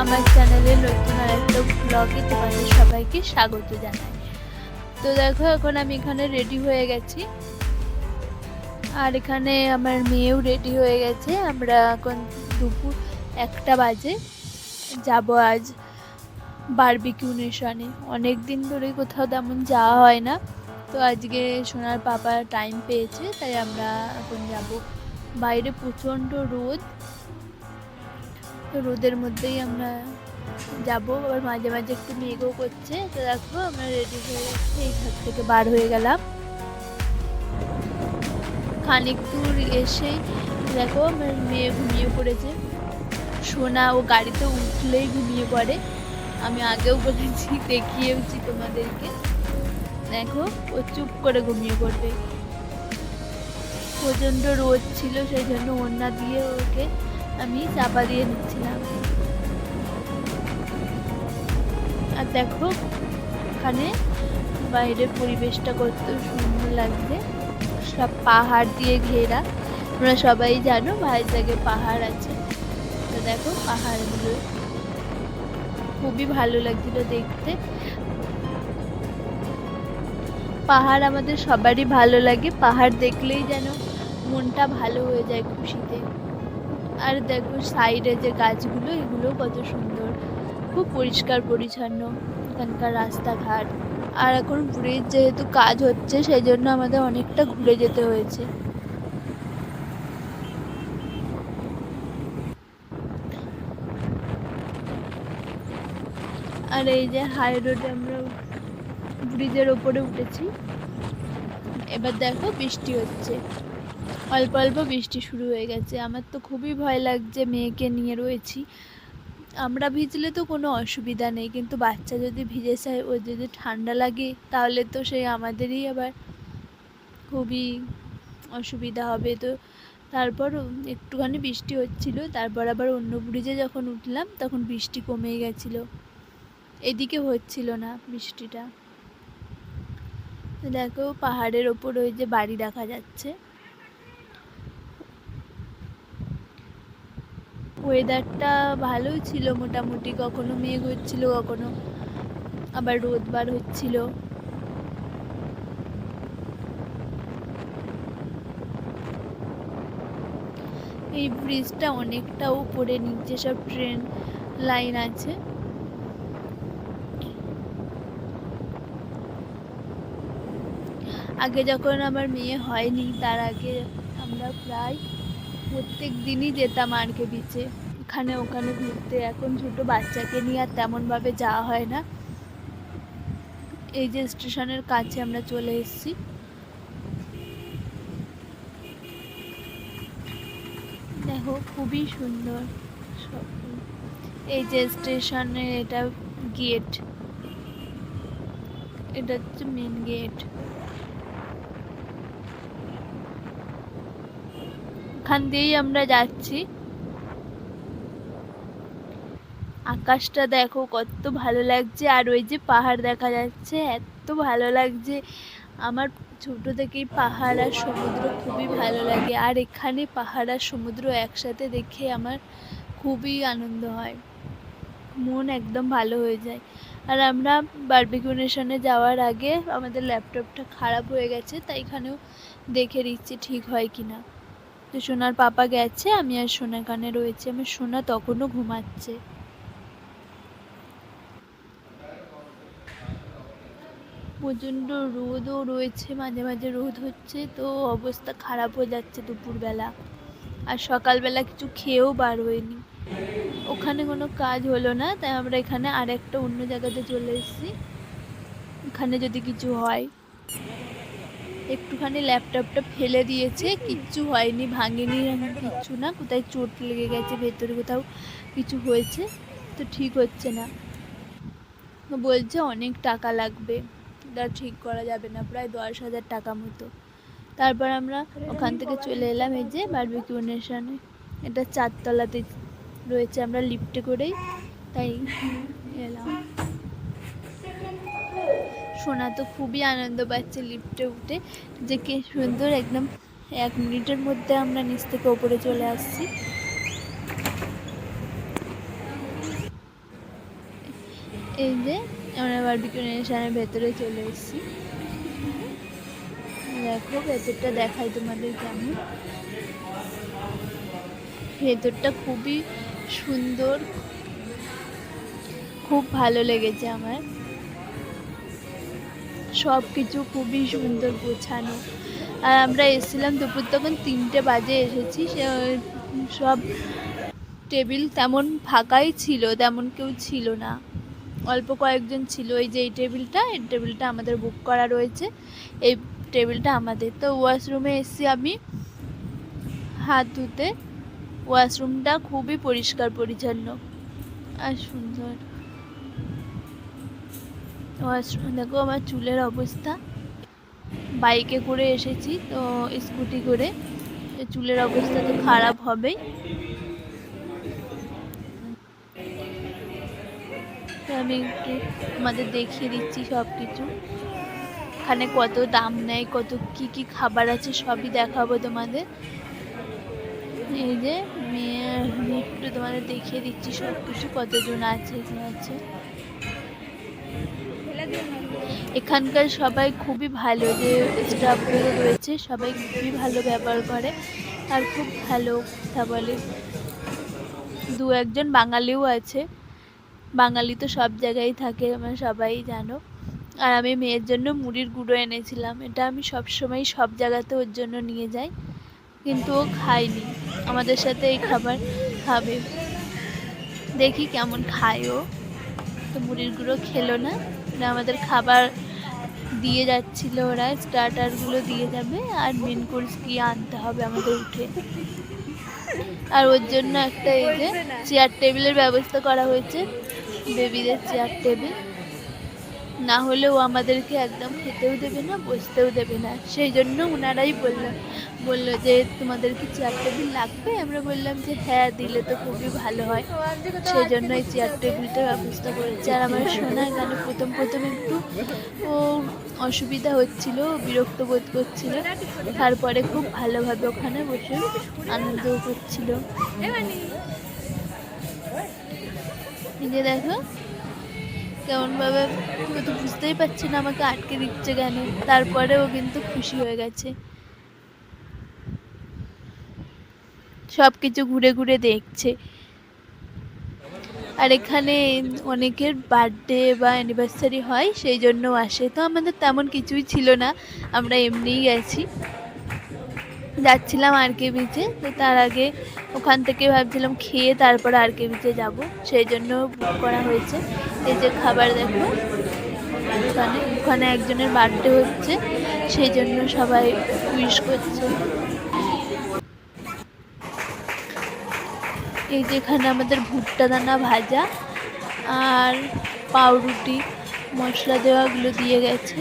আমার চ্যানেলে নতুন আর একটা ব্লগে তোমাদের সবাইকে স্বাগত জানাই। তো দেখো এখন আমি এখানে রেডি হয়ে গেছি, আর এখানে আমার মেয়েও রেডি হয়ে গেছে। আমরা এখন দুপুর 1টা বাজে যাব আজ বারবিকিউ নেশনে। অনেক দিন ধরে কোথাও তেমন যাওয়া হয় না, তো আজকে সোনার পাপা টাইম পেয়েছে, তাই আমরা এখন যাব। বাইরে প্রচণ্ড রোদ, তো রোদের মধ্যেই আমরা যাবো। আবার মাঝে মাঝে একটু মেঘও করছে। তো দেখো আমরা রেডি হয়ে গেছি, এই ঘর থেকে বার হয়ে গেলাম। খানিক দূর এসেই দেখো আমার মেয়ে ঘুমিয়ে পড়েছে। সোনা ও গাড়িতে উঠলেই ঘুমিয়ে পড়ে, আমি আগেও বলেছি, দেখিয়েওছি তোমাদেরকে। দেখো ও চুপ করে ঘুমিয়ে পড়বে। প্রচণ্ড রোদ ছিল, সেই জন্য ওড়না দিয়ে ওকে আমি চাপা দিয়ে নিচ্ছিলাম। আর দেখো এখানে বাইরের পরিবেশটা কত সুন্দর লাগছে, সব পাহাড় দিয়ে ঘেরা। তোমরা সবাই জানো ভাইজ্যাগে পাহাড় আছে। তো দেখো পাহাড়গুলো খুবই ভালো লাগছিল দেখতে। পাহাড় আমাদের সবারই ভালো লাগে, পাহাড় দেখলেই যেন মনটা ভালো হয়ে যায় খুশিতে। আর দেখো সাইডে যে গাছগুলো, এগুলো কত সুন্দর, খুব পরিষ্কার পরিচ্ছন্ন এখানকার রাস্তাঘাট। আর এখন ব্রিজ যেহেতু কাজ হচ্ছে, সেই জন্য আমাদের অনেকটা ঘুরে যেতে হয়েছে। আর এই যে হাই রোডে আমরা ব্রিজের ওপরে উঠেছি। এবার দেখো বৃষ্টি হচ্ছে, অল্প অল্প বৃষ্টি শুরু হয়ে গেছে। আমার তো খুবই ভয় লাগছে, মেয়েকে নিয়ে রয়েছি। আমরা ভিজলে তো কোনো অসুবিধা নেই, কিন্তু বাচ্চা যদি ভিজে যায়, ওর যদি ঠান্ডা লাগে, তাহলে তো সেই আমাদেরই আবার খুবই অসুবিধা হবে। তো তারপর একটুখানি বৃষ্টি হচ্ছিল, তারপর আবার অন্য ব্রিজে যখন উঠলাম তখন বৃষ্টি কমে গেছিলো, এদিকে হচ্ছিল না বৃষ্টিটা। দেখো পাহাড়ের ওপর ওই যে বাড়ি দেখা যাচ্ছে। ওয়েদারটা ভালোই ছিল মোটামুটি, কখনো মেঘ হচ্ছিল, কখনো আবার রোদ বার হচ্ছিল। এই ব্রিজটা অনেকটা উপরে, নিচে সব ট্রেন লাইন আছে। আগে যখন আমার মেয়ে হয়নি, তার আগে আমরা প্রায় প্রত্যেক দিনই যেতাম আরকে বিচে, এখানে ওখানে ঘুরতে। এখন ছোটো বাচ্চাকে নিয়ে আর তেমনভাবে যাওয়া হয় না। এই যে স্টেশনের কাছে আমরা চলে এসেছি। দেখো খুবই সুন্দর। এই যে স্টেশনের এটা গেট, এটা হচ্ছে মেন গেট। এখান দিয়েই আমরা যাচ্ছি। আকাশটা দেখো কত ভালো লাগছে, আর ওই যে পাহাড় দেখা যাচ্ছে, এত ভালো লাগছে। আমার ছোট থেকেই পাহাড় আর সমুদ্র খুবই ভালো লাগে, আর এখানে পাহাড় আর সমুদ্র একসাথে দেখে আমার খুবই আনন্দ হয়, মন একদম ভালো হয়ে যায়। আর আমরা বারবিকিউ নেশনে যাওয়ার আগে আমাদের ল্যাপটপটা খারাপ হয়ে গেছে, তাই এখানেও দেখে দিচ্ছি ঠিক হয় কিনা। তো সোনার পাপা গেছে, আমি আর সোনা কানে রয়েছে। আমার সোনা তখনও ঘুমাচ্ছে। প্রচণ্ড রোদও রয়েছে, মাঝে মাঝে রোদ হচ্ছে, তো অবস্থা খারাপ হয়ে যাচ্ছে দুপুরবেলা। আর সকালবেলা কিছু খেয়েও বার হয়নি, ওখানে কোনো কাজ হলো না, তাই আমরা এখানে আর একটা অন্য জায়গাতে চলে এসেছি, এখানে যদি কিছু হয়। একটুখানি ল্যাপটপটা ফেলে দিয়েছে, কিচ্ছু হয়নি, ভাঙেনি, কিচ্ছু না। কোথায় চোট লেগে গেছে, ভেতরে কোথাও কিছু হয়েছে, তো ঠিক হচ্ছে না। বলছে অনেক টাকা লাগবে, এটা ঠিক করা যাবে না, প্রায় 10,000 টাকা মতো। তারপর আমরা ওখান থেকে চলে এলাম এই যে বারবিকিউ নেশনে। এটা 4 তলাতে রয়েছে, আমরা লিফটে করেই তাই এলাম। সোনা তো খুবই আনন্দ পাচ্ছে লিফটে উঠে, যে কি সুন্দর, একদম 1 মিনিটের মধ্যে আমরা নিচ থেকে ওপরে চলে আসছি। এই যে আমরা বারবিকিউ নেশনের ভেতরে চলে এসেছি। দেখো ভেতরটা দেখাই তোমাদের কেমন। ভেতরটা খুবই সুন্দর, খুব ভালো লেগেছে আমার। সব কিছু খুবই সুন্দর গোছানো। আর আমরা এসেছিলাম দুপুর তখন 3টে বাজে এসেছি। সব টেবিল তেমন ফাঁকাই ছিল, তেমন কেউ ছিল না, অল্প কয়েকজন ছিল। এই যে এই টেবিলটা আমাদের বুক করা রয়েছে, এই টেবিলটা আমাদের। তো ওয়াশরুমে এসেছি আমি হাত ধুতে। ওয়াশরুমটা খুবই পরিষ্কার পরিচ্ছন্ন আর সুন্দর। ওয়াশরুম দেখো আমার চুলের অবস্থা। বাইকে করে এসেছি তো স্কুটি করে, চুলের অবস্থা তো খারাপ হবেই। আমি একটু তোমাদের দেখিয়ে দিচ্ছি সব কিছু। এখানে কত দাম নেয়, কত কি খাবার আছে সবই দেখাবো তোমাদের। এই যে আমি একটু তোমাদের দেখিয়ে দিচ্ছি সব কিছু, কতজন আছে কি আছে। এখানকার সবাই খুবই ভালো, যে স্টাফগুলো রয়েছে সবাই খুবই ভালো ব্যবহার করে আর খুব ভালো কথা বলে। 2-1জন বাঙালিও আছে। বাঙালি তো সব জায়গায় থাকে, আমরা সবাই জানো। আর আমি মেয়ের জন্য মুড়ির গুঁড়ো এনেছিলাম। এটা আমি সবসময় সব জায়গাতে ওর জন্য নিয়ে যাই, কিন্তু ও খায়নি। আমাদের সাথে এই খাবার খাবে, দেখি কেমন খায় ও। তো মুড়ির গুঁড়ো খেলো না। আমাদের খাবার দিয়ে যাচ্ছিল, ওরা স্টার্টারগুলো দিয়ে যাবে আর মেন কোর্স গিয়ে আনতে হবে আমাদের উঠে। আর ওর জন্য একটা এই যে চেয়ার টেবিলের ব্যবস্থা করা হয়েছে, বেবিদের চেয়ার টেবিল। না হলে ও আমাদেরকে একদম খেতেও দেবে না, বসতেও দেবে না। সেই জন্য ওনারাই বললো যে তোমাদের কি চেয়ার টেবিল লাগবে? আমরা বললাম যে হ্যাঁ, দিলে তো খুবই ভালো হয়। সেই জন্য এই চেয়ার টেবিলটার ব্যবস্থা করেছে। আর আমার শোনার গানে প্রথম একটু ও অসুবিধা হচ্ছিল, বিরক্ত বোধ করছিল। তারপরে খুব ভালোভাবে ওখানে বসে আনন্দও করছিল। নিজে দেখো কেমন ভাবে, ও তো বুঝতেই পারছি না আমাকে আটকে দিচ্ছে কেন। তারপরে ও কিন্তু খুশি হয়ে গেছে, সব কিছু ঘুরে ঘুরে দেখছে। আর এখানে অনেকের বার্থডে বা অ্যানিভার্সারি হয়, সেই জন্য আসে। তো আমাদের তেমন কিছুই ছিল না, আমরা এমনিই গেছি। যাচ্ছিলাম আর কে বিচে, তো তার আগে ওখান থেকে ভাবছিলাম খেয়ে তারপর আর কে বিচে যাবো, সেই জন্য বুক করা হয়েছে। এই যে খাবার দেখো, ওখানে একজনের বার্থডে হচ্ছে, সেই জন্য সবাই উইশ করছে। এই যে এখানে আমাদের ভুট্টা দানা ভাজা আর পাউরুটি মশলা দেওয়াগুলো দিয়ে গেছে।